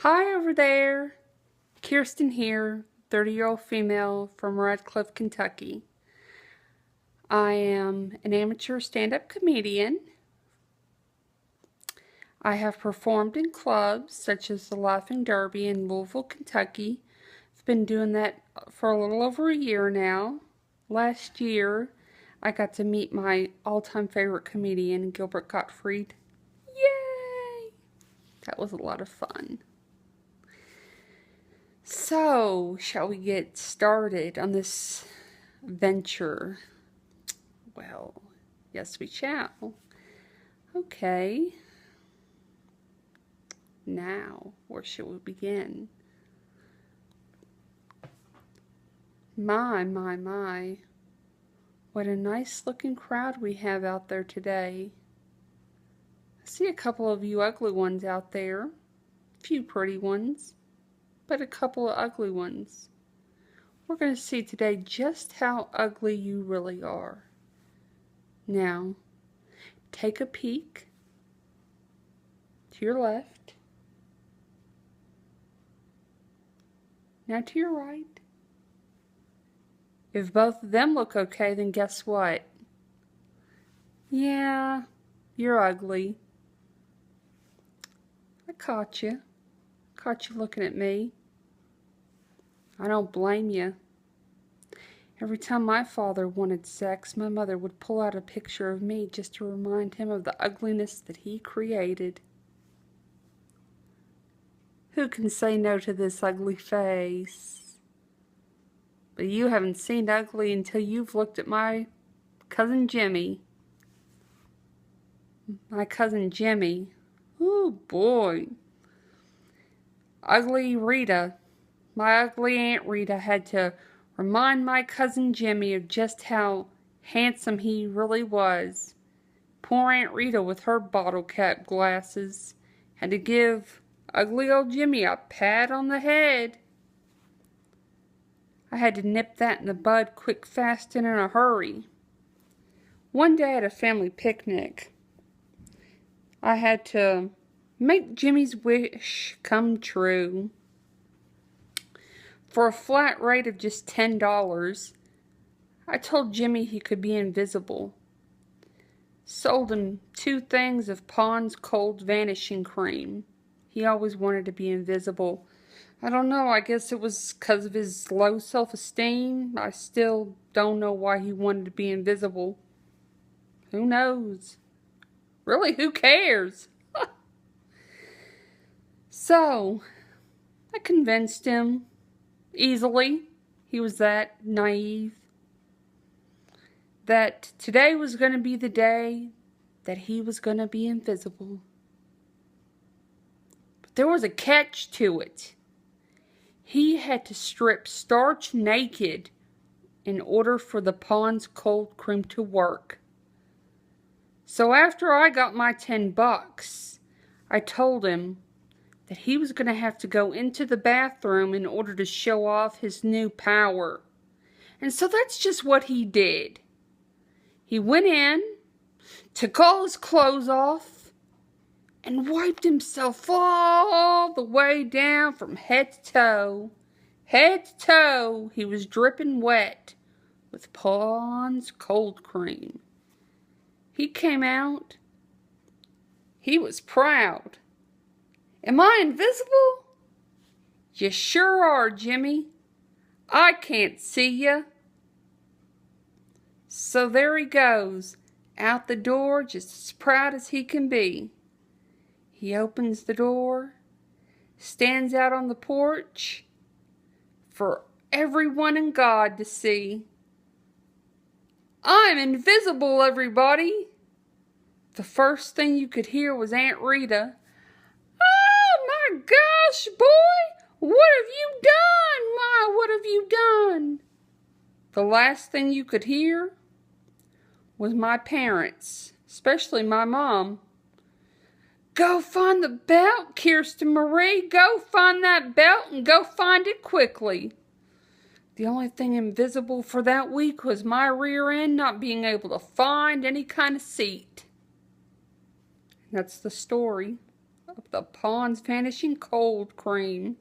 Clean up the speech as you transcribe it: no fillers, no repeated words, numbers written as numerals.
Hi over there, Kirsten here, 30-year-old female from Radcliffe, Kentucky. I am an amateur stand-up comedian. I have performed in clubs such as the Laughing Derby in Louisville, Kentucky. I've been doing that for a little over a year now. Last year, I got to meet my all-time favorite comedian, Gilbert Gottfried. Yay! That was a lot of fun. So, shall we get started on this venture? Well, yes we shall. Okay. Now, where shall we begin? My. What a nice looking crowd we have out there today. I see a couple of you ugly ones out there. A few pretty ones, but a couple of ugly ones. We're going to see today just how ugly you really are. Now, take a peek to your left. Now to your right. If both of them look okay, then guess what? Yeah, you're ugly. I caught you. Caught you looking at me. I don't blame you. Every time my father wanted sex, my mother would pull out a picture of me just to remind him of the ugliness that he created. Who can say no to this ugly face? But you haven't seen ugly until you've looked at my cousin Jimmy. My cousin Jimmy. Oh boy. Ugly Rita. My ugly Aunt Rita had to remind my cousin Jimmy of just how handsome he really was. Poor Aunt Rita with her bottle cap glasses had to give ugly old Jimmy a pat on the head. I had to nip that in the bud quick, fast, and in a hurry. One day at a family picnic, I had to make Jimmy's wish come true. For a flat rate of just $10, I told Jimmy he could be invisible. Sold him 2 things of Pond's Cold Vanishing Cream. He always wanted to be invisible. I don't know, I guess it was because of his low self-esteem. I still don't know why he wanted to be invisible. Who knows? Really, who cares? So, I convinced him easily. He was that naive. That today was going to be the day that he was going to be invisible. But there was a catch to it. He had to strip starch naked in order for the Pond's cold cream to work. So after I got my $10, I told him that he was going to have to go into the bathroom in order to show off his new power. And so that's just what he did. He went in, took all his clothes off, and wiped himself all the way down from head to toe. Head to toe, he was dripping wet with Pond's cold cream. He came out. He was proud. Am I invisible? You sure are, Jimmy. I can't see you. So there he goes, out the door just as proud as he can be. He opens the door, stands out on the porch for everyone and God to see. I'm invisible, everybody. The first thing you could hear was Aunt Rita. Oh my gosh, boy! What have you done? My, what have you done? The last thing you could hear was my parents, especially my mom. Go find the belt, Kirsten Marie. Go find that belt and go find it quickly. The only thing invisible for that week was my rear end not being able to find any kind of seat. That's the story of the pond's vanishing cold cream.